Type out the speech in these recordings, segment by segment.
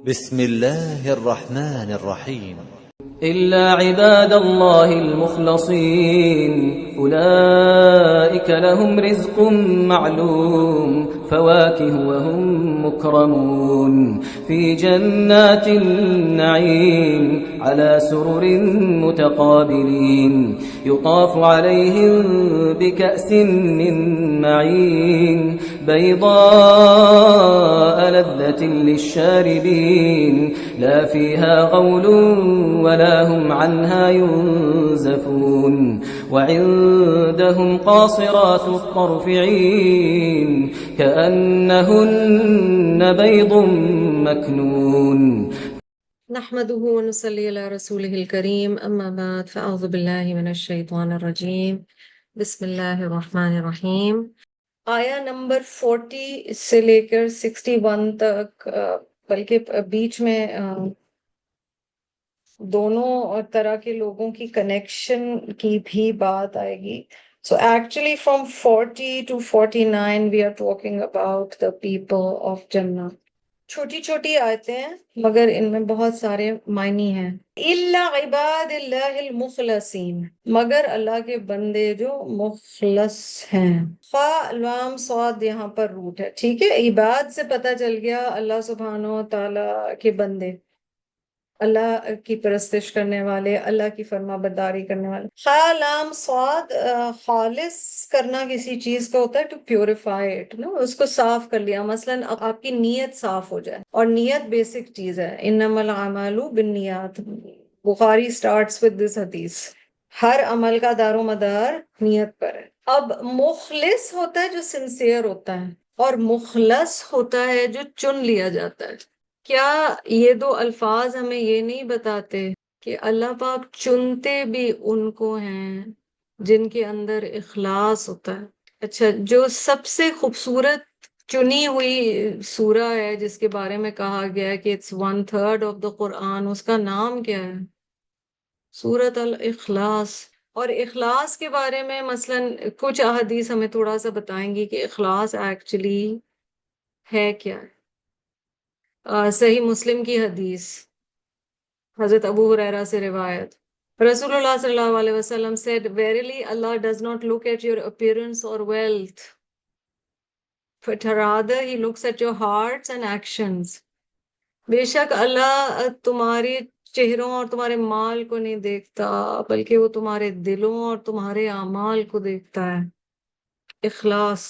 بسم الله الرحمن الرحيم. إلا عباد الله المخلصين أولئك لهم رزق معلوم فواكه وهم مكرمون في جنات النعيم على سرر متقابلين يطاف عليهم بكأس من معين بيضاء لذة للشاربين لا فيها غول ولا هم عنها ينزفون وعندهم قاصرات الطرف عين كأنهن بيض مكنون نحمده ونصلي على رسوله الكريم أما بعد فأعوذ بالله من الشيطان الرجيم بسم الله الرحمن الرحیم. آیا نمبر 40 سے لے کر 61 تک بلکہ بیچ میں دونوں طرح کے لوگوں کی کنیکشن کی بھی بات آئے گی. So actually from 40 to 49 we are talking about the people of Jannah. چھوٹی چھوٹی آیتیں ہیں مگر ان میں بہت سارے معنی ہیں. الا عباد اللہ المخلصین، مگر اللہ کے بندے جو مخلص ہیں. فا لام صاد یہاں پر روٹ ہے، ٹھیک ہے. عباد سے پتہ چل گیا اللہ سبحانہ و تعالی کے بندے، اللہ کی پرستش کرنے والے، اللہ کی فرما برداری کرنے والے. خا لام صاد خالص کرنا کسی چیز کا ہوتا ہے ٹو پیوریفائی اٹ، اس کو صاف کر لیا. مثلا آپ کی نیت صاف ہو جائے، اور نیت بیسک چیز ہے. انما الاعمال بالنیات، بخاری سٹارٹس ود دس حدیث. ہر عمل کا دار و مدار نیت پر ہے. اب مخلص ہوتا ہے جو سنسیئر ہوتا ہے، اور مخلص ہوتا ہے جو چن لیا جاتا ہے. کیا یہ دو الفاظ ہمیں یہ نہیں بتاتے کہ اللہ پاک چنتے بھی ان کو ہیں جن کے اندر اخلاص ہوتا ہے؟ اچھا، جو سب سے خوبصورت چنی ہوئی سورہ ہے جس کے بارے میں کہا گیا ہے کہ اٹس 1/3 آف دا قرآن، اس کا نام کیا ہے؟ سورۃ الاخلاص. اور اخلاص کے بارے میں مثلا کچھ احادیث ہمیں تھوڑا سا بتائیں گی کہ اخلاص ایکچولی ہے کیا ہے. صحیح مسلم کی حدیث، حضرت ابو ہریرہ سے روایت، رسول اللہ صلی اللہ علیہ وسلم said, Verily Allah does not look at your appearance or wealth, but rather he looks at your hearts and actions. بے شک اللہ تمہارے چہروں اور تمہارے مال کو نہیں دیکھتا بلکہ وہ تمہارے دلوں اور تمہارے اعمال کو دیکھتا ہے. اخلاص.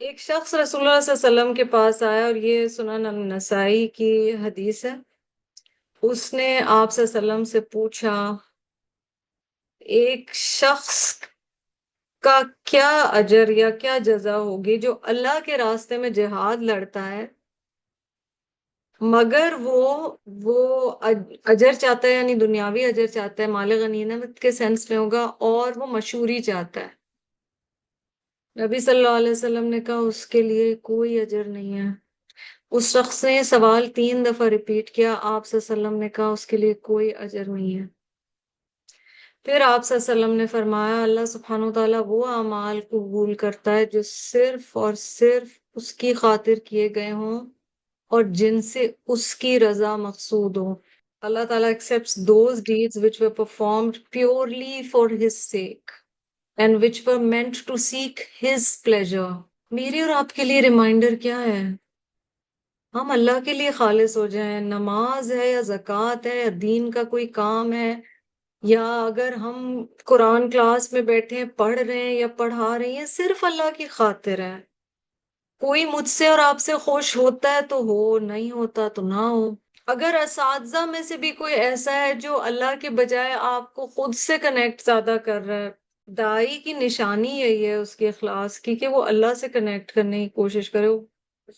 ایک شخص رسول اللہ صلی اللہ علیہ وسلم کے پاس آیا، اور یہ سنن النسائی کی حدیث ہے. اس نے آپ صلی اللہ علیہ وسلم سے پوچھا ایک شخص کا کیا اجر یا کیا جزا ہوگی جو اللہ کے راستے میں جہاد لڑتا ہے مگر وہ اجر چاہتا ہے، یعنی دنیاوی اجر چاہتا ہے، مال غنیمت کے سینس میں ہوگا، اور وہ مشہوری چاہتا ہے. نبی صلی اللہ علیہ وسلم نے کہا اس کے لیے کوئی اجر نہیں ہے. اس شخص نے سوال 3 دفعہ ریپیٹ کیا. آپ صلی اللہ علیہ وسلم نے کہا اس کے لیے کوئی اجر نہیں ہے. پھر آپ صلی اللہ علیہ وسلم نے فرمایا اللہ سبحانہ وتعالیٰ وہ اعمال قبول کرتا ہے جو صرف اور صرف اس کی خاطر کیے گئے ہوں اور جن سے اس کی رضا مقصود ہو. اللہ تعالیٰ accepts those deeds which were performed purely for his sake and which were meant to seek his pleasure. میری اور آپ کے لیے ریمائنڈر کیا ہے؟ ہم اللہ کے لیے خالص ہو جائیں. نماز ہے یا زکوٰۃ ہے یا دین کا کوئی کام ہے، یا اگر ہم قرآن کلاس میں بیٹھے ہیں پڑھ رہے ہیں یا پڑھا رہے ہیں، صرف اللہ کی خاطر ہے. کوئی مجھ سے اور آپ سے خوش ہوتا ہے تو ہو، نہیں ہوتا تو نہ ہو. اگر اساتذہ میں سے بھی کوئی ایسا ہے جو اللہ کے بجائے آپ کو خود سے کنیکٹ زیادہ کر رہا ہے، دائی کی نشانی یہی ہے اس کے اخلاص کی کہ وہ اللہ سے کنیکٹ کرنے کی کوشش کرے، وہ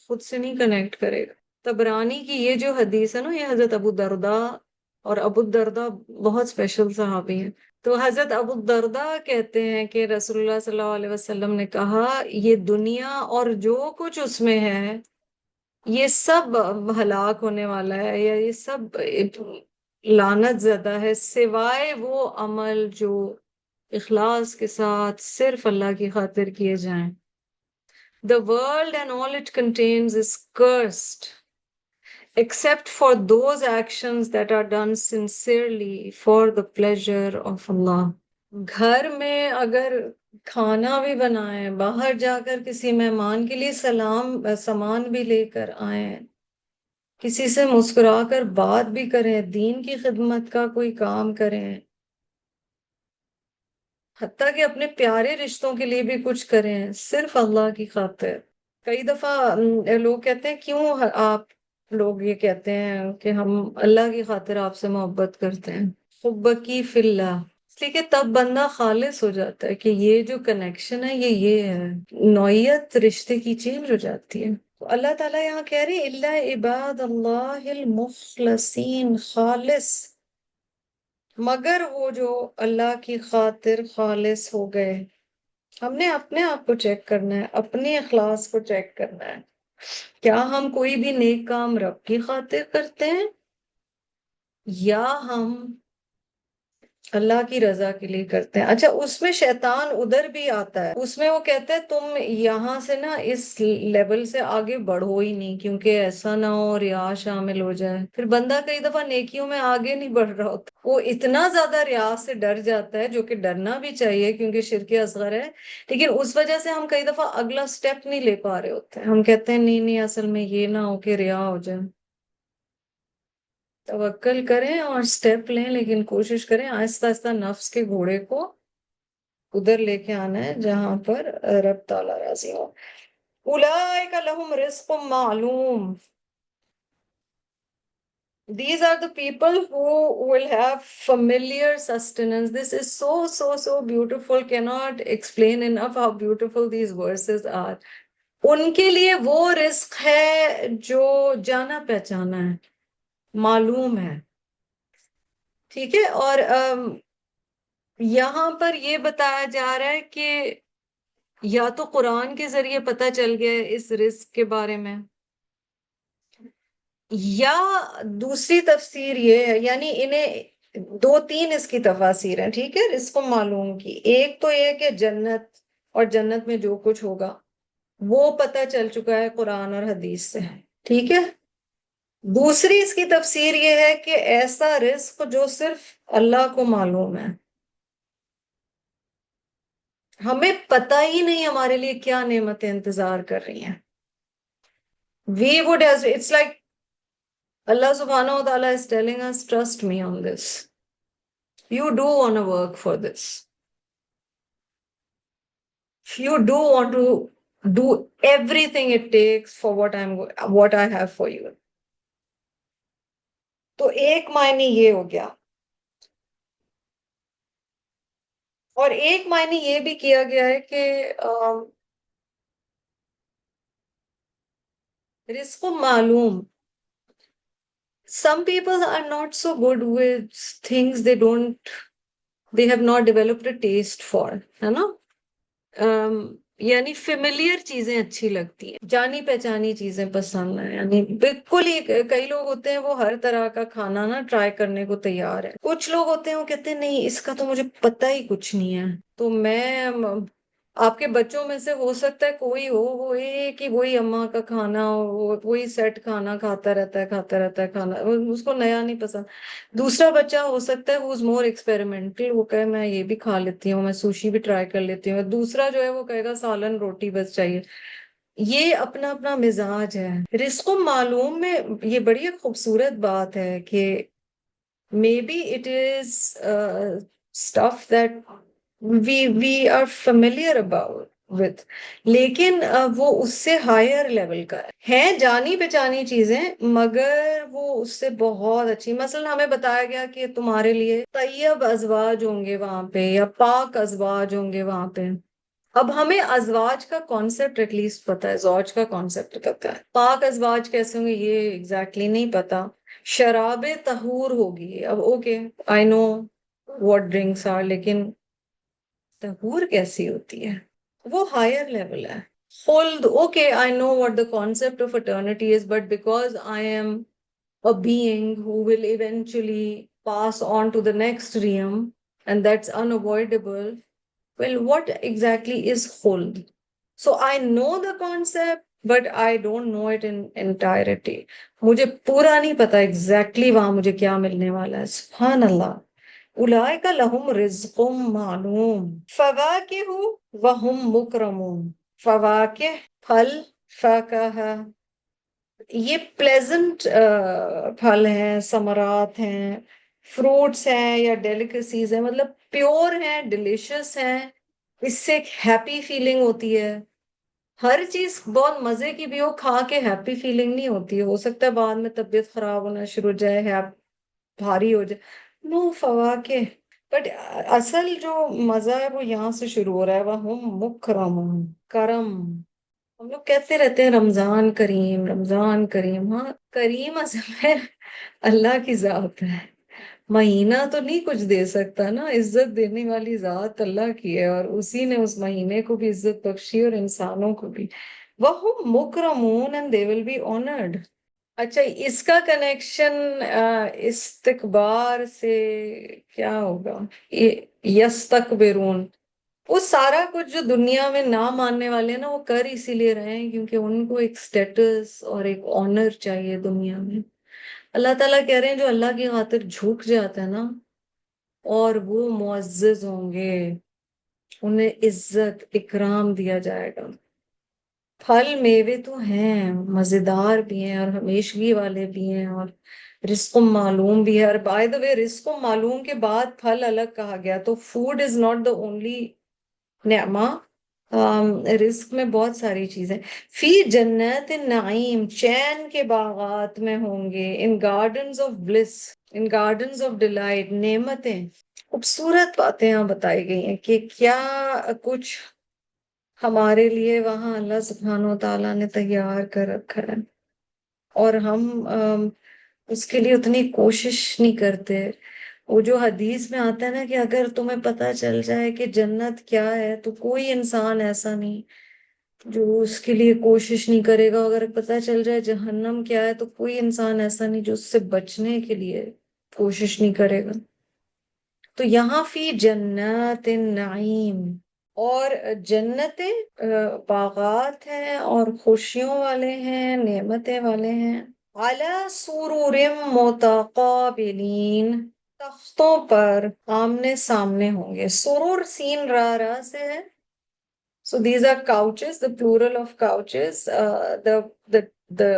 خود سے نہیں کنیکٹ کرے گا. طبرانی کی یہ جو حدیث ہے نا، یہ حضرت ابو الدرداء، اور ابو الدرداء بہت اسپیشل صحابی ہیں. تو حضرت ابو الدرداء کہتے ہیں کہ رسول اللہ صلی اللہ علیہ وسلم نے کہا یہ دنیا اور جو کچھ اس میں ہے یہ سب ہلاک ہونے والا ہے، یا یہ سب لعنت زدہ ہے، سوائے وہ عمل جو اخلاص کے ساتھ صرف اللہ کی خاطر کیے جائیں. The world and all it contains is cursed except for those actions that are done sincerely for the pleasure of Allah. گھر میں اگر کھانا بھی بنائیں، باہر جا کر کسی مہمان کے لیے سامان بھی لے کر آئیں، کسی سے مسکرا کر بات بھی کریں، دین کی خدمت کا کوئی کام کریں، حتیٰ کہ اپنے پیارے رشتوں کے لیے بھی کچھ کریں صرف اللہ کی خاطر. کئی دفعہ لوگ کہتے ہیں کیوں آپ لوگ یہ کہتے ہیں کہ ہم اللہ کی خاطر آپ سے محبت کرتے ہیں، حبکی فی اللہ، اس لیے کہ تب بندہ خالص ہو جاتا ہے کہ یہ جو کنیکشن ہے یہ ہے، نوعیت رشتے کی چینج ہو جاتی ہے. تو اللہ تعالیٰ یہاں کہہ رہے الا عباد اللہ المخلصین، خالص، مگر وہ جو اللہ کی خاطر خالص ہو گئے. ہم نے اپنے آپ کو چیک کرنا ہے، اپنے اخلاص کو چیک کرنا ہے. کیا ہم کوئی بھی نیک کام رب کی خاطر کرتے ہیں یا ہم اللہ کی رضا کے لیے کرتے ہیں؟ اچھا، اس میں شیطان ادھر بھی آتا ہے، اس میں وہ کہتا ہے تم یہاں سے نا اس لیول سے آگے بڑھو ہی نہیں، کیونکہ ایسا نہ ہو ریا شامل ہو جائے. پھر بندہ کئی دفعہ نیکیوں میں آگے نہیں بڑھ رہا ہوتا، وہ اتنا زیادہ ریا سے ڈر جاتا ہے، جو کہ ڈرنا بھی چاہیے کیونکہ شرک اصغر ہے، لیکن اس وجہ سے ہم کئی دفعہ اگلا سٹیپ نہیں لے پا رہے ہوتے ہیں. ہم کہتے ہیں نہیں نہیں، اصل میں یہ نہ ہو کہ ریا ہو جائے. توکل کریں اور سٹیپ لیں، لیکن کوشش کریں آہستہ آہستہ نفس کے گھوڑے کو ادھر لے کے آنا ہے جہاں پر رب تعالیٰ راضی ہو. اولئک لہم رزق معلوم. These are the people who will have familiar sustenance. This is so beautiful. Cannot explain enough how beautiful these verses are. ان کے لیے وہ رزق ہے جو جانا پہچانا ہے، معلوم ہے. ٹھیک ہے، اور یہاں پر یہ بتایا جا رہا ہے کہ یا تو قرآن کے ذریعے پتہ چل گیا ہے اس رزق کے بارے میں، یا دوسری تفسیر یہ ہے، یعنی انہیں دو تین اس کی تفاسیر ہیں. ٹھیک ہے، رزق معلوم کی ایک تو یہ کہ جنت اور جنت میں جو کچھ ہوگا وہ پتہ چل چکا ہے قرآن اور حدیث سے. ٹھیک ہے، دوسری اس کی تفسیر یہ ہے کہ ایسا رزق جو صرف اللہ کو معلوم ہے، ہمیں پتہ ہی نہیں ہمارے لیے کیا نعمتیں انتظار کر رہی ہیں. We would have, it's like Allah subhanahu wa ta'ala is telling us, trust me on this. You do want to work for this. You do want to do everything it takes for what I have for you. تو ایک معنی یہ ہو گیا، اور ایک معنی یہ بھی کیا گیا ہے کہ رزق معلوم. Some people are not so good with things they have not developed a taste for, ہے نا؟ یعنی فیملیئر چیزیں اچھی لگتی ہیں، جانی پہچانی چیزیں پسند ہیں. یعنی بالکل ہی کئی لوگ ہوتے ہیں وہ ہر طرح کا کھانا نا ٹرائی کرنے کو تیار ہے. کچھ لوگ ہوتے ہیں وہ کہتے ہیں نہیں اس کا تو مجھے پتہ ہی کچھ نہیں ہے. تو میں آپ کے بچوں میں سے ہو سکتا ہے کوئی ہو وہ ایک ہی وہی اماں کا کھانا، وہی سیٹ کھانا کھاتا رہتا ہے کھانا، اس کو نیا نہیں پسند. دوسرا بچہ ہو سکتا ہے who is more experimental، وہ کہے میں یہ بھی کھا لیتی ہوں، میں سوشی بھی ٹرائی کر لیتی ہوں. دوسرا جو ہے وہ کہے گا سالن روٹی بس چاہیے. یہ اپنا اپنا مزاج ہے. رزق معلوم میں یہ بڑی ایک خوبصورت بات ہے کہ maybe it is stuff that we are familiar about with، لیکن وہ اس سے ہائر لیول کا ہے جانی پہچانی چیزیں، مگر وہ اس سے بہت اچھی. مثلا ہمیں بتایا گیا کہ تمہارے لیے طیب ازواج ہوں گے وہاں پہ، یا پاک ازواج ہوں گے وہاں پہ. اب ہمیں ازواج کا کانسیپٹ ایٹ لیسٹ پتا ہے، زوج کا کانسیپٹ پتا ہے، پاک ازواج کیسے ہوں گے یہ ایگزیکٹلی نہیں پتا. شراب طہور ہوگی، اب okay I know what drinks are, لیکن طہور کیسی ہوتی ہے وہ ہائر لیول ہے. خلد، okay I know what the concept of eternity is, but because I am a being who will eventually pass on to the next realm and that's unavoidable, well what exactly is khuld? So I know the concept, but I don't know it in entirety. مجھے پورا نہیں پتا exactly وہاں مجھے کیا ملنے والا ہے. سبحان اللہ. اولئک لہم رزق معلوم فواکہ وہم مکرمون. فواکہ پھل، فاکہہ یہ پلیزنٹ پھل ہیں، ثمرات ہیں، فروٹس ہیں یا ڈیلیکسیز ہیں، مطلب پیور ہیں، ڈیلیشس ہیں. اس سے ایک ہیپی فیلنگ ہوتی ہے. ہر چیز بہت مزے کی بھی ہو، کھا کے ہیپی فیلنگ نہیں ہوتی ہے. ہو سکتا ہے بعد میں طبیعت خراب ہونا شروع ہو جائے، بھاری ہو جائے. نو فواکہ. بٹ اصل جو مزہ ہے وہ یہاں سے شروع ہو رہا ہے. وَهُمْ مُكْرَمُونَ. کرم. ہم لوگ کہتے رہتے ہیں رمضان کریم، رمضان کریم. ہاں کریم اصل میں اللہ کی ذات ہے. مہینہ تو نہیں کچھ دے سکتا نا، عزت دینے والی ذات اللہ کی ہے، اور اسی نے اس مہینے کو بھی عزت بخشی اور انسانوں کو بھی. وَهُمْ مُكْرَمُونَ and they will be honored. اچھا اس کا کنیکشن استکبار سے کیا ہوگا؟ یستکبرون. وہ سارا کچھ جو دنیا میں نہ ماننے والے ہیں نا، وہ کر اسی لیے رہے ہیں کیونکہ ان کو ایک سٹیٹس اور ایک آنر چاہیے دنیا میں. اللہ تعالیٰ کہہ رہے ہیں جو اللہ کی خاطر جھک جاتا ہے نا، اور وہ معزز ہوں گے، انہیں عزت اکرام دیا جائے گا. پھل میوے تو ہیں، مزیدار بھی ہیں اور ہمیشگی والے بھی ہیں، اور رزق معلوم بھی ہے. اور بائی دا وے رزق معلوم کے بعد پھل الگ کہا گیا، تو food is not the only نعمہ. رزق میں بہت ساری چیزیں. فی جنات النعیم، چین کے باغات میں ہوں گے. In gardens of bliss, in gardens of delight, نعمتیں. خوبصورت باتیں یہاں بتائی گئی ہیں کہ کیا کچھ ہمارے لیے وہاں اللہ سبحانہ و تعالیٰ نے تیار کر رکھا ہے، اور ہم اس کے لیے اتنی کوشش نہیں کرتے. وہ جو حدیث میں آتا ہے نا کہ اگر تمہیں پتہ چل جائے کہ جنت کیا ہے تو کوئی انسان ایسا نہیں جو اس کے لیے کوشش نہیں کرے گا. اگر پتہ چل جائے جہنم کیا ہے تو کوئی انسان ایسا نہیں جو اس سے بچنے کے لیے کوشش نہیں کرے گا. تو یہاں فی جنات النعیم، اور جنتیں باغات ہیں اور خوشیوں والے ہیں، نعمتیں والے ہیں. علی سرور متقابلین، تختوں پر آمنے سامنے ہوں گے. سرور سین را را سے ہے. So these are couches, the plural of couches. The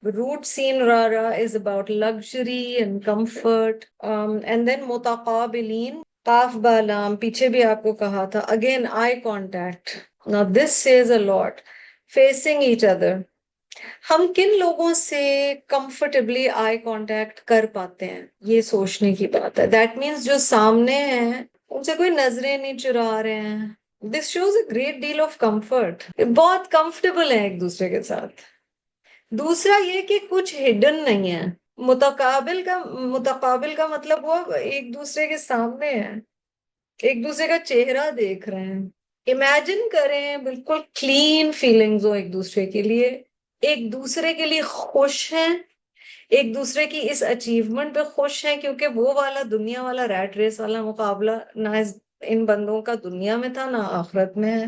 root seen rara is about luxury and comfort. And then mutaqabilin, qaf ba lam, پیچھے بھی آپ کو کہا تھا. Again, eye contact. Now this says a lot. Facing each other. ہم کن لوگوں سے کمفرٹیبلی آئی کانٹیکٹ کر پاتے ہیں، یہ سوچنے کی بات ہے. دیٹ مینس جو سامنے ہیں ان سے کوئی نظریں نہیں چرا رہے ہیں. This shows a great deal of comfort. بہت کمفرٹیبل ہیں ایک دوسرے کے ساتھ. دوسرا یہ کہ کچھ ہڈن نہیں ہے. متقابل کا مطلب وہ ایک دوسرے کے سامنے ہیں، ایک دوسرے کا چہرہ دیکھ رہے ہیں. امیجن کریں بالکل کلین فیلنگز ہو ایک دوسرے کے لیے، ایک دوسرے کے لیے خوش ہیں، ایک دوسرے کی اس اچیومنٹ پہ خوش ہیں، کیونکہ وہ والا دنیا والا ریٹ ریس والا مقابلہ نہ ان بندوں کا دنیا میں تھا نہ آخرت میں ہے.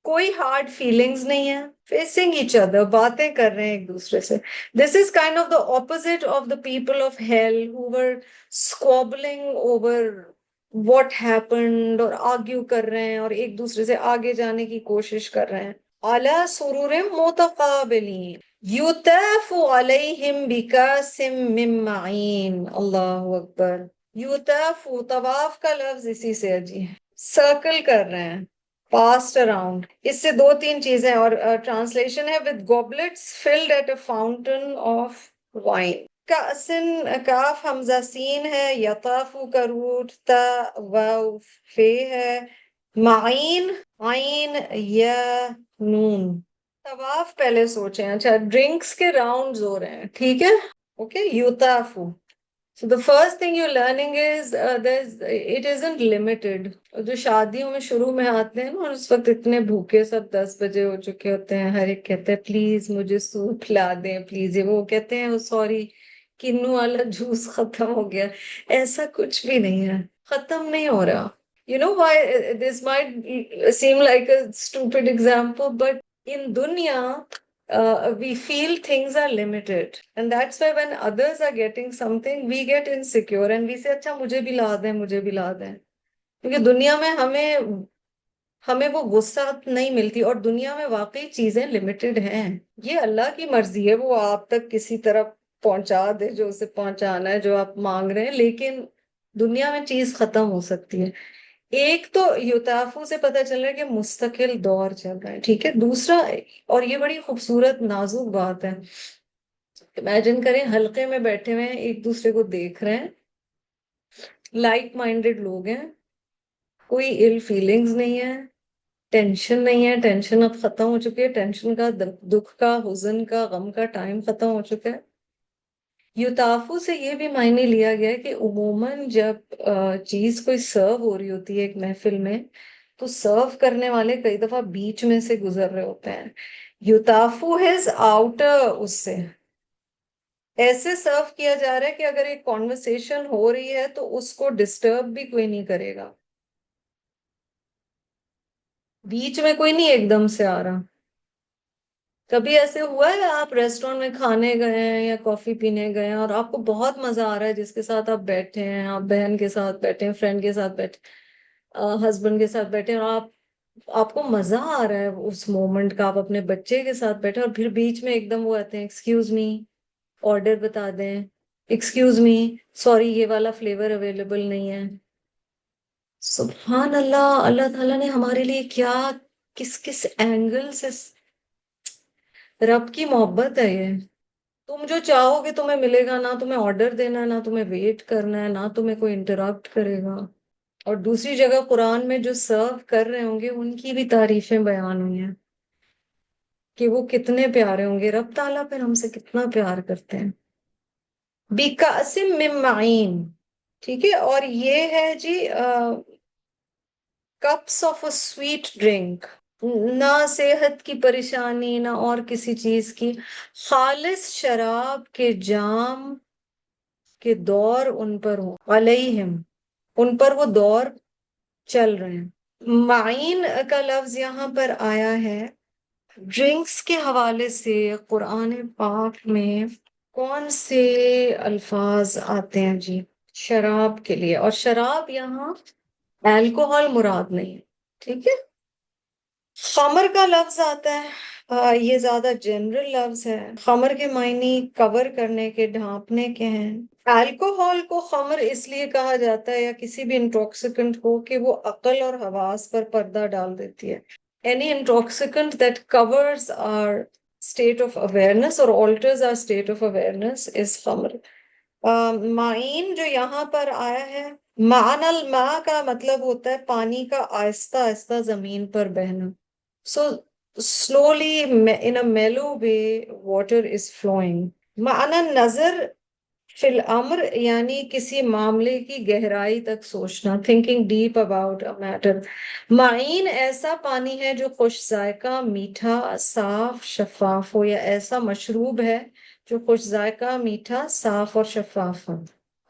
کوئی ہارڈ فیلنگز نہیں ہے. فیسنگ ایچ ادر، باتیں کر رہے ہیں ایک دوسرے سے. This is kind of the opposite of the people of hell who were squabbling over what happened, اور آرگیو کر رہے ہیں اور ایک دوسرے سے آگے جانے کی کوشش کر رہے ہیں. علی سرور متقابلین یطاف علیہم بکاس من معین. اللہ اکبر. یطاف، طواف کا لفظ اسی سے جی، سرکل کر رہے ہیں، پاسڈ اراؤنڈ. اس سے دو تین چیزیں، اور ٹرانسلیشن ہے with goblets filled at a fountain of wine. کاسن، کاف حمزہ سین ہے، یطافو کا روٹ، تا واو فے ہے، معین عین یا نون. طواف پہلے سوچیں. اچھا ڈرنکس کے راؤنڈز ہو رہے ہیں، ٹھیک ہے، okay. یطافو. So the first thing you're learning is it isn't limited. جو شادیوں میں شروع میں آتے ہیں نا، اس وقت اتنے بھوکے سب 10 بجے ہو چکے ہوتے ہیں، ہر ایک کہتے ہیں پلیز مجھے سوپ لا دیں پلیز. وہ کہتے ہیں سوری کنو والا جوس ختم ہو گیا. ایسا کچھ بھی نہیں ہے، ختم نہیں ہو رہا. You know why this might seem like a stupid example, but in dunya, we feel things are limited, and that's why when others are getting something, we get insecure and we say اچھا مجھے بھی لا دیں، مجھے بھی لا دیں. کیونکہ دنیا میں ہمیں وہ وسعت نہیں ملتی، اور دنیا میں واقعی چیزیں لمیٹڈ ہیں. یہ اللہ کی مرضی ہے، وہ آپ تک کسی طرح پہنچا دے جو اسے پہنچانا ہے، جو آپ مانگ رہے ہیں، لیکن دنیا میں چیز ختم ہو سکتی ہے. ایک تو یوتافو سے پتہ چل رہا ہے کہ مستقل دور چل رہا ہے، ٹھیک ہے. دوسرا، اور یہ بڑی خوبصورت نازک بات ہے، امیجن کریں حلقے میں بیٹھے ہوئے ہیں، ایک دوسرے کو دیکھ رہے ہیں، لائک مائنڈڈ لوگ ہیں، کوئی ill فیلنگز نہیں ہے، ٹینشن نہیں ہے. ٹینشن اب ختم ہو چکی ہے، ٹینشن کا، دکھ کا، حزن کا، غم کا ٹائم ختم ہو چکا ہے. یوتافو سے یہ بھی معنی لیا گیا ہے کہ عموماً جب چیز کوئی سرو ہو رہی ہوتی ہے ایک محفل میں، تو سرو کرنے والے کئی دفعہ بیچ میں سے گزر رہے ہوتے ہیں. یوتافو ہیز آؤٹر، اس سے ایسے سرو کیا جا رہا ہے کہ اگر ایک کانورسیشن ہو رہی ہے تو اس کو ڈسٹرب بھی کوئی نہیں کرے گا، بیچ میں کوئی نہیں ایک دم سے آ رہا. کبھی ایسے ہوا ہے آپ ریسٹورینٹ میں کھانے گئے ہیں یا کافی پینے گئے ہیں اور آپ کو بہت مزہ آ رہا ہے جس کے ساتھ آپ بیٹھے ہیں، آپ بہن کے ساتھ بیٹھے ہیں، فرینڈ کے ساتھ بیٹھے، ہسبینڈ کے ساتھ بیٹھے ہیں، اور آپ کو مزہ آ رہا ہے اس مومنٹ کا، آپ اپنے بچے کے ساتھ بیٹھے، اور پھر بیچ میں ایک دم وہ آتے ہیں ایکسکیوز می، آرڈر بتا دیں، ایکسکیوز می، سوری یہ والا فلیور اویلیبل نہیں ہے. سبحان اللہ، اللہ تعالیٰ نے ہمارے لیے کیا، کس کس اینگل سے رب کی محبت ہے یہ. تم جو چاہو گے تمہیں ملے گا، نہ تمہیں آرڈر دینا ہے، نہ تمہیں ویٹ کرنا ہے، نہ تمہیں کوئی انٹرپٹ کرے گا. اور دوسری جگہ قرآن میں جو سرو کر رہے ہوں گے ان کی بھی تعریفیں بیان ہوئی ہیں کہ وہ کتنے پیارے ہوں گے. رب تعالیٰ پھر ہم سے کتنا پیار کرتے ہیں. بِكَأْسٍ مِّن مَّعِينٍ، ٹھیک ہے. اور یہ ہے جی cups of a sweet drink, نہ صحت کی پریشانی نہ اور کسی چیز کی، خالص شراب کے جام کے دور ان پر ہوں، علیہم، ان پر وہ دور چل رہے ہیں. معین کا لفظ یہاں پر آیا ہے ڈرنکس کے حوالے سے. قرآن پاک میں کون سے الفاظ آتے ہیں جی شراب کے لیے؟ اور شراب یہاں الکوہل مراد نہیں ہے، ٹھیک ہے. خمر کا لفظ آتا ہے، یہ زیادہ جنرل لفظ ہے. خمر کے معنی کور کرنے کے، ڈھانپنے کے ہیں. الکوہول کو خمر اس لیے کہا جاتا ہے یا کسی بھی انٹاکسیکنٹ کو کہ وہ عقل اور حواس پر پردہ ڈال دیتی ہے. Any intoxicant that covers our state of awareness or alters our state of awareness is خمر. معین جو یہاں پر آیا ہے، معن الماء کا مطلب ہوتا ہے پانی کا آہستہ آہستہ زمین پر بہنا. So slowly in a mellow way water is flowing. معنی نظر فی الامر یعنی کسی معاملے کی گہرائی تک سوچنا، thinking deep about a matter. معین ایسا پانی ہے جو خوش ذائقہ، میٹھا، صاف، شفاف ہو، یا ایسا مشروب ہے جو خوش ذائقہ، میٹھا، صاف اور شفاف ہو.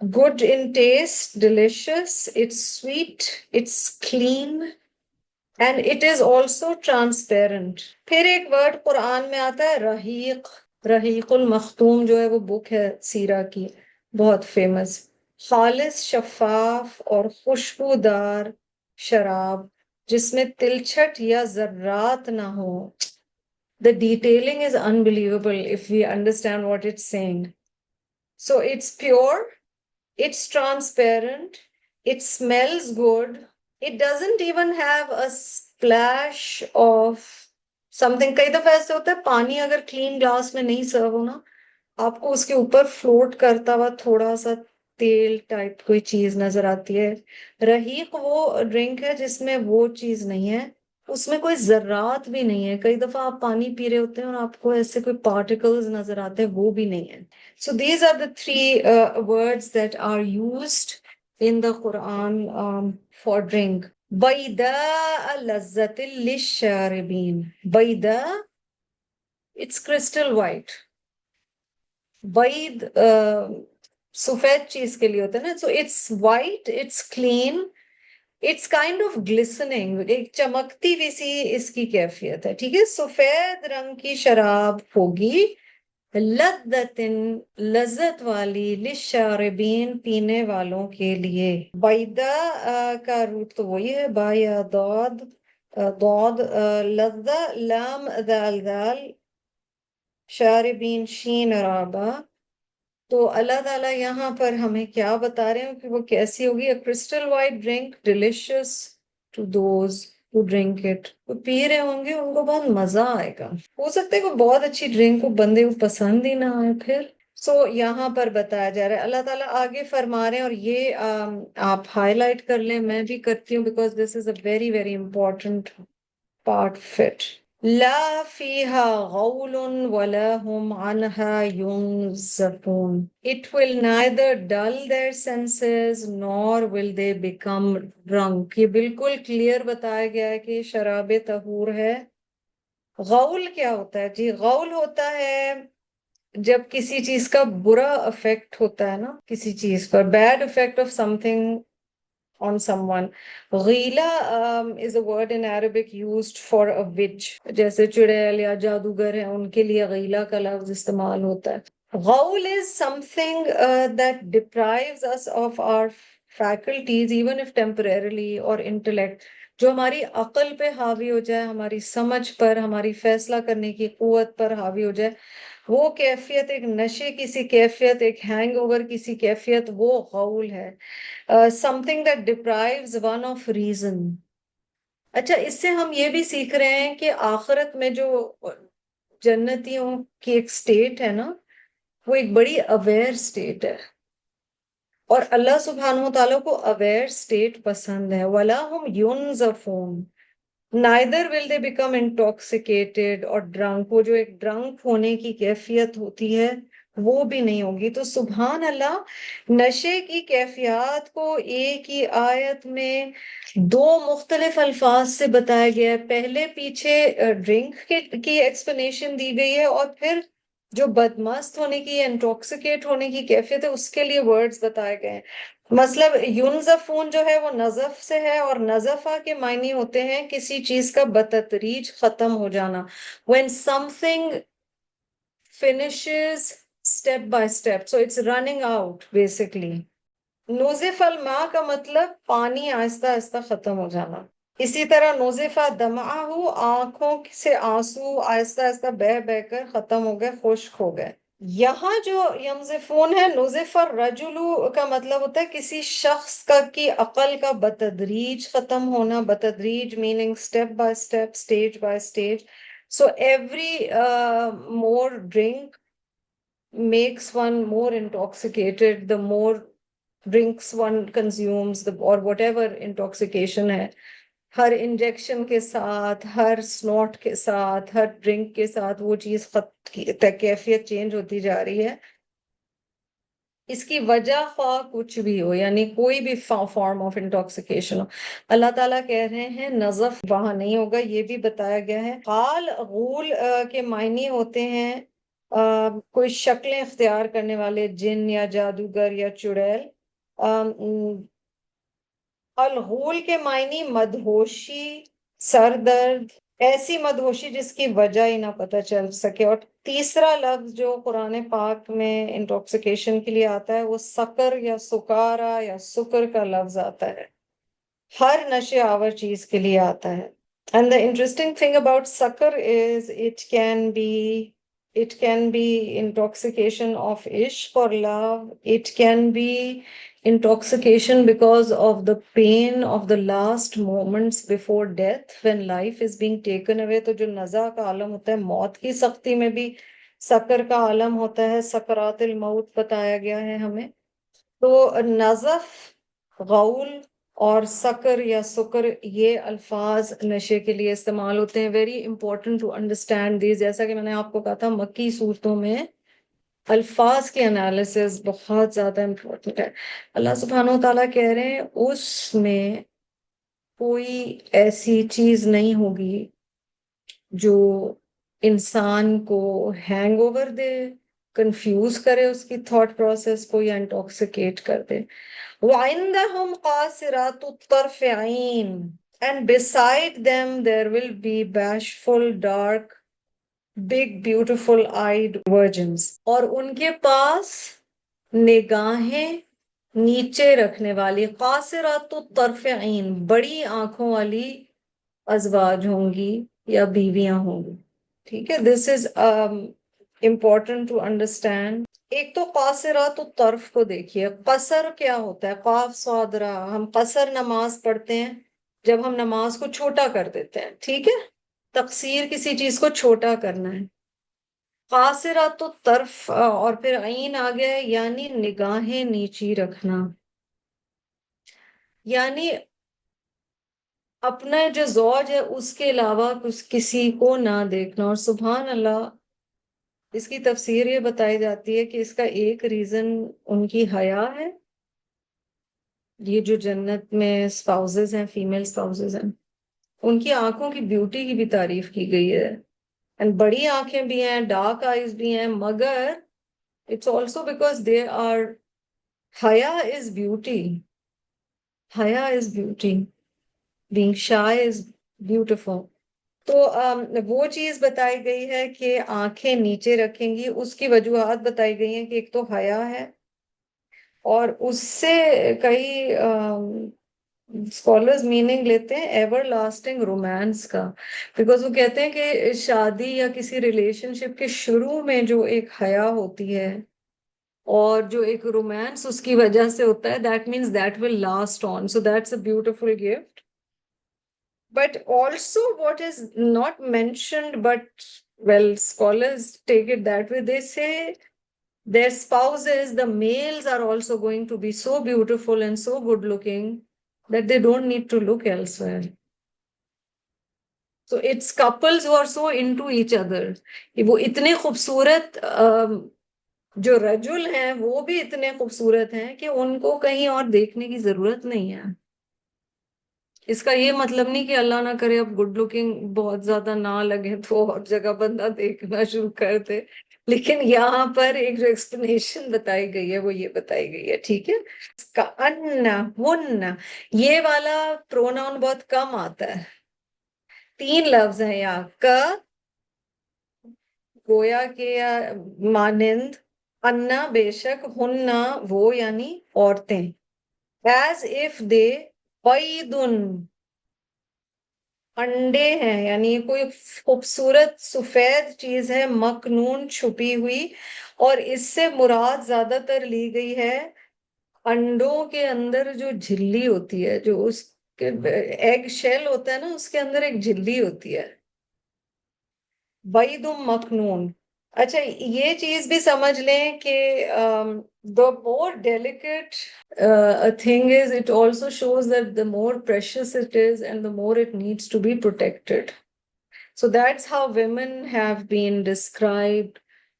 Good in taste, delicious, it's sweet, it's clean, and it is also transparent. پھر ایک ورڈ قرآن میں آتا ہے رحیق. رحیق المختوم جو ہے وہ بک ہے سیرہ کی، بہت فیمس. خالص، شفاف اور خوشبودار شراب جس میں تلچھٹ یا ذرات نہ ہو. The detailing is unbelievable if we understand what it's saying. So it's pure, it's transparent, it smells good, it doesn't even have a splash of something. کئی دفعہ ایسے ہوتا ہے پانی اگر کلین گلاس میں نہیں سرو ہونا، آپ کو اس کے اوپر فلوٹ کرتا ہوا تھوڑا سا تیل ٹائپ کوئی چیز نظر آتی ہے. رحیق وہ ڈرنک ہے جس میں وہ چیز نہیں ہے، اس میں کوئی ذرات بھی نہیں ہے. کئی دفعہ آپ پانی پی رہے ہوتے ہیں اور آپ کو ایسے کوئی پارٹیکلز نظر آتے ہیں، وہ بھی نہیں ہے. So these are the three words that are used in the Quran for drink. بَيْدَاءَ لَذَّةٍ لِلشَّارِبِينَ. بَيْدَاء, it's crystal white. بَيْد سفید چیز کے لیے ہوتا ہے نا. So it's white, it's clean, it's kind of glistening, ایک چمکتی ہوئی سی اس کی کیفیت ہے، ٹھیک ہے. سفید رنگ کی شراب ہوگی، لذتن لذت والی، للشاربین پینے والوں کے لیے. بیدا کا روٹ تو وہی ہے، با یا ضاد، ضاد لذہ لام ذال ذال، شاربین شین رابا. تو اللہ تعالیٰ یہاں پر ہمیں کیا بتا رہے ہیں کہ وہ کیسی ہوگی؟ a crystal white drink delicious to those who drink it. وہ پی رہے ہوں گے، ان کو بہت مزہ آئے گا. ہو سکتا ہے کہ بہت اچھی ڈرنک کو بندے کو پسند ہی نہ آئے پھر. سو یہاں پر بتایا جا رہا ہے، اللہ تعالیٰ آگے فرما رہے ہیں، اور یہ آپ ہائی لائٹ کر لیں، میں بھی کرتی ہوں because this is a very very important part of it. لا فيها غول ولا هم عنها ينزفون. It will neither dull their senses nor will they become drunk. یہ بالکل کلیئر بتایا گیا ہے کہ شراب طہور ہے. غول کیا ہوتا ہے جی؟ غول ہوتا ہے جب کسی چیز کا برا افیکٹ ہوتا ہے نا، کسی چیز پر bad effect of something on someone. غیلہ is a word in Arabic used for a witch. جیسے چڑیل یا جادوگر ہیں، ان کے لیے غیلہ کا لفظ استعمال ہوتا ہے. غول is something that deprives us of our faculties even if temporarily or intellect. جو ہماری عقل پہ حاوی ہو جائے، ہماری سمجھ پر، ہماری فیصلہ کرنے کی قوت پر حاوی ہو جائے، وہ کیفیت، ایک نشے کی سی کیفیت، ایک ہینگ اوور کی سی کیفیت، وہ غول ہے. something that deprives one of reason. اچھا، اس سے ہم یہ بھی سیکھ رہے ہیں کہ آخرت میں جو جنتیوں کی ایک سٹیٹ ہے نا، وہ ایک بڑی اویئر سٹیٹ ہے، اور اللہ سبحانہ وتعالیٰ کو اویئر سٹیٹ پسند ہے. وَلَا هُمْ يُنزَفُونَ. neither will they become intoxicated or drunk. وہ جو ایک ڈرنک ہونے کی کیفیت ہوتی ہے وہ بھی نہیں ہوگی. تو سبحان اللہ، نشے کی کیفیات کو ایک ہی آیت میں دو مختلف الفاظ سے بتایا گیا ہے. پہلے پیچھے ڈرنک کی ایکسپلینیشن دی گئی ہے، اور پھر جو بدمست ہونے کی، انٹاکسیکیٹ ہونے کی کیفیت ہے، اس کے لیے ورڈز بتائے گئے ہیں. مطلب ینزفون جو ہے وہ نزف سے ہے، اور نزفہ کے معنی ہوتے ہیں کسی چیز کا بتدریج ختم ہو جانا. when something finishes step by step, so it's running out basically. نوزف الماء کا مطلب پانی آہستہ آہستہ ختم ہو جانا. اسی طرح نوزفہ دمعہ، آنکھوں سے آنسو آہستہ آہستہ بہہ بہہ کر ختم ہو گئے، خشک ہو گئے. یہاں جو یمزفون ہے، نوزف الرجل کا مطلب ہوتا ہے کسی شخص کا کی عقل کا بتدریج ختم ہونا. بتدریج meaning step by step, stage by stage. So every more drink makes one more intoxicated, the more drinks one consumes, or whatever intoxication ہے. ہر انجیکشن کے ساتھ، ہر سنوٹ کے ساتھ، ہر ڈرنک کے ساتھ وہ چیز کیفیت چینج ہوتی جا رہی ہے. اس کی وجہ خواہ کچھ بھی ہو، یعنی کوئی بھی فارم آف انٹاکسیکیشن ہو، اللہ تعالیٰ کہہ رہے ہیں نزف وہاں نہیں ہوگا. یہ بھی بتایا گیا ہے. غال، غول کے معنی ہوتے ہیں کوئی شکلیں اختیار کرنے والے، جن یا جادوگر یا چڑیل. الغول کے معنی مدہوشی، سر درد، ایسی مدہوشی جس کی وجہ ہی نہ پتہ چل سکے. اور تیسرا لفظ جو قرآن پاک میں انٹاکسیکیشن کے لیے آتا ہے وہ سکر یا سکارا یا سکر کا لفظ آتا ہے. ہر نشے آور چیز کے لیے آتا ہے. And the interesting thing about sucker is it can be intoxication of ishq or love. It can be intoxication because of the pain of the last moments before death, when life is being taken away. تو جو نزع کا عالم ہوتا ہے، موت کی سختی میں بھی سکر کا عالم ہوتا ہے. سکرات الموت بتایا گیا ہے ہمیں. تو نزف، غول اور سکر یا سکر، یہ الفاظ نشے کے لیے استعمال ہوتے ہیں. Very important to understand these. جیسا کہ میں نے آپ کو کہا تھا، مکی صورتوں میں الفاظ کی انالیسز بہت زیادہ امپورٹنٹ ہے. اللہ سبحانہ و تعالیٰ کہہ رہے ہیں اس میں کوئی ایسی چیز نہیں ہوگی جو انسان کو ہینگ اوور دے، کنفیوز کرے اس کی تھاٹ پروسیس کو یا انٹاکسیکیٹ کر دے. وَعِندَهُمْ قَاصِرَاتُ الطَّرْفِ عِينٌ, and beside them there will be bashful, dark, big, beautiful eyed virgins. اور ان کے پاس نگاہیں نیچے رکھنے والی قاصرات الطرف عین, بڑی آنکھوں والی ازواج ہوں گی یا بیویاں ہوں گی. ٹھیک ہے, دس از امپورٹنٹ ٹو انڈرسٹینڈ. ایک تو قاصرات الطرف کو دیکھیے. قصر کیا ہوتا ہے؟ قاف صاد را. ہم قصر نماز پڑھتے ہیں جب ہم نماز کو چھوٹا کر دیتے ہیں. ٹھیک ہے, تقصیر کسی چیز کو چھوٹا کرنا ہے. قاصرات الطرف اور پھر عین آ گیا ہے, یعنی نگاہیں نیچی رکھنا, یعنی اپنا جو زوج ہے اس کے علاوہ کسی کو نہ دیکھنا. اور سبحان اللہ, اس کی تفسیر یہ بتائی جاتی ہے کہ اس کا ایک ریزن ان کی حیا ہے. یہ جو جنت میں اسپاؤزز ہیں, فیمیل اسپاؤزز ہیں, ان کی آنکھوں کی بیوٹی کی بھی تعریف کی گئی ہے. اینڈ بڑی آنکھیں بھی ہیں, ڈارک آئیز بھی ہیں, مگر it's also because they are, حیا از بیوٹی. حیا is beauty. being shy is beautiful. تو وہ چیز بتائی گئی ہے کہ آنکھیں نیچے رکھیں گی. اس کی وجوہات بتائی گئی ہیں کہ ایک تو حیا ہے, اور اس سے کئی اسکالرز میننگ لیتے ہیں ایور لاسٹنگ رومانس کا. بیکاز وہ کہتے ہیں کہ شادی یا کسی ریلیشن شپ کے شروع میں جو ایک حیا ہوتی ہے اور جو ایک رومانس اس کی وجہ سے ہوتا ہے, that means that will last on. So that's a beautiful gift. But also what is not mentioned, but well, scholars take it that way. They say their spouses, the males, are also going to be so beautiful and so good looking that they don't need to look elsewhere. So it's couples who are so into each other. وہ اتنے خوبصورت جو رجل ہیں وہ بھی اتنے خوبصورت ہیں کہ ان کو کہیں اور دیکھنے کی ضرورت نہیں ہے. اس کا یہ مطلب نہیں کہ اللہ نہ کرے اب گڈ لکنگ بہت زیادہ نہ لگے تو اور جگہ بندہ دیکھنا شروع کر دے. لیکن یہاں پر ایک جو ایکسپلینیشن بتائی گئی ہے وہ یہ بتائی گئی ہے. ٹھیک ہے, کأنہن, یہ والا پروناؤن بہت کم آتا ہے. 3 لفظ ہیں یہاں, کا گویا کے مانند, انا بے شک, ہننا وہ یعنی عورتیں, as if they بیدن انڈے ہیں, یعنی کوئی خوبصورت سفید چیز ہے, مکنون چھپی ہوئی. اور اس سے مراد زیادہ تر لی گئی ہے انڈوں کے اندر جو جھلی ہوتی ہے, جو اس کے ایگ شیل ہوتا ہے نا, اس کے اندر ایک جھلی ہوتی ہے. بیدم مکنون. اچھا, یہ چیز بھی سمجھ لیں کہ the more delicate a thing is, it also shows that the more precious it is and the more it needs to be protected. So that's how women have been described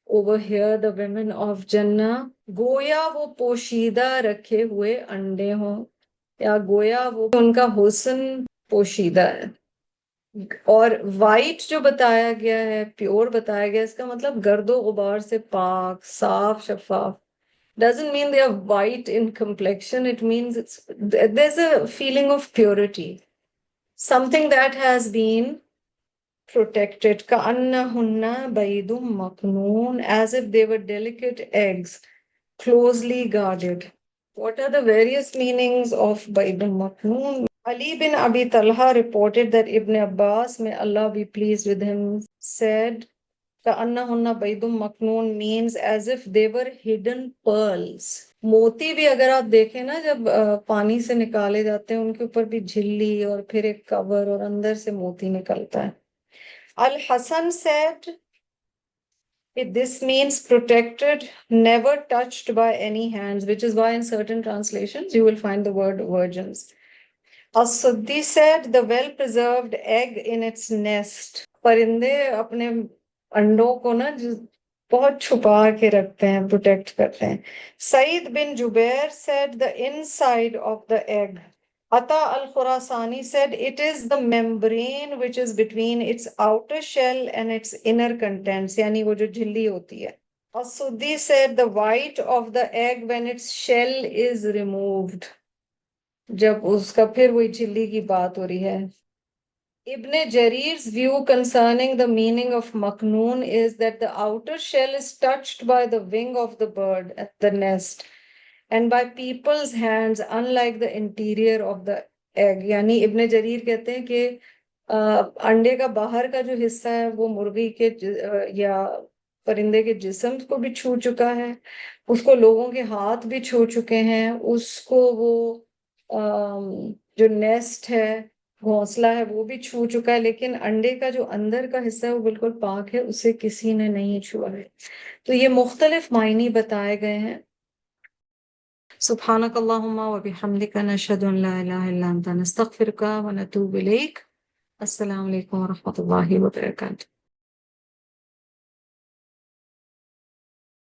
over here, the women of Jannah. گویا وہ پوشیدہ رکھے ہوئے انڈے ہوں, یا گویا وہ ان کا حسن پوشیدہ ہے. اور وائٹ جو بتایا گیا ہے, پیور بتایا گیا, اس کا مطلب گرد و غبار سے پاک, صاف, شفاف. Doesn't mean they are white in complexion. It means there's a feeling of purity. Something that has been protected. كَأَنَّهُنَّ بَيْضٌ مَكْنُونٌ, as if they were delicate eggs, closely guarded. What are the various meanings of بَيْضٌ مَكْنُون? Ali bin Abi Talha reported that Ibn Abbas, may Allah be pleased with him, said, كَأَنَّهُنَّ بَيْضٌ مَكْنُون means as if they were hidden pearls. موتی بھی اگر آپ دیکھیں نا, جب پانی سے نکالے جاتے ہیں, ان کے اوپر بھی جھلی اور پھر ایک کور اور اندر سے موتی نکلتا ہے. Al-Hasan said, this means protected, never touched by any hands, which is why in certain translations you will find the word virgins. As-Suddi said, the well-preserved egg in its nest. پرندے اپنے انڈوں کو نا بہت چھپا کے رکھتے ہیں, پروٹیکٹ کرتے ہیں. Said bin Jubair said, the inside of the egg. Ata al-Khurasani said, it is the membrane which is between its outer shell and its inner contents, یعنی وہ جو جھلی ہوتی ہے. As-Suddi said the white of the egg when its shell is removed. جب اس کا پھر وہی چلی کی بات ہو رہی ہے. Ibn Jarir's view concerning the meaning of maknoon is that the outer shell is touched by the wing of the bird at the nest and by people's hands unlike the interior of the egg. یعنی ابن جریر کہتے ہیں کہ انڈے کا باہر کا جو حصہ ہے وہ مرغی کے یا پرندے کے جسم کو بھی چھو چکا ہے، اس کو لوگوں کے ہاتھ بھی چھو چکے ہیں، اس کو وہ جو نیسٹ ہے، گھونسلہ ہے، وہ بھی چھو چکا ہے، لیکن انڈے کا جو اندر کا حصہ ہے وہ بالکل پاک ہے، اسے کسی نے نہیں چھوا ہے. تو یہ مختلف معنی بتائے گئے ہیں. سبحانک اللہم و بحمدک نشہد ان لا الہ الا انت نستغفرک و نتوب الیک. السلام علیکم و رحمۃ اللہ وبرکاتہ.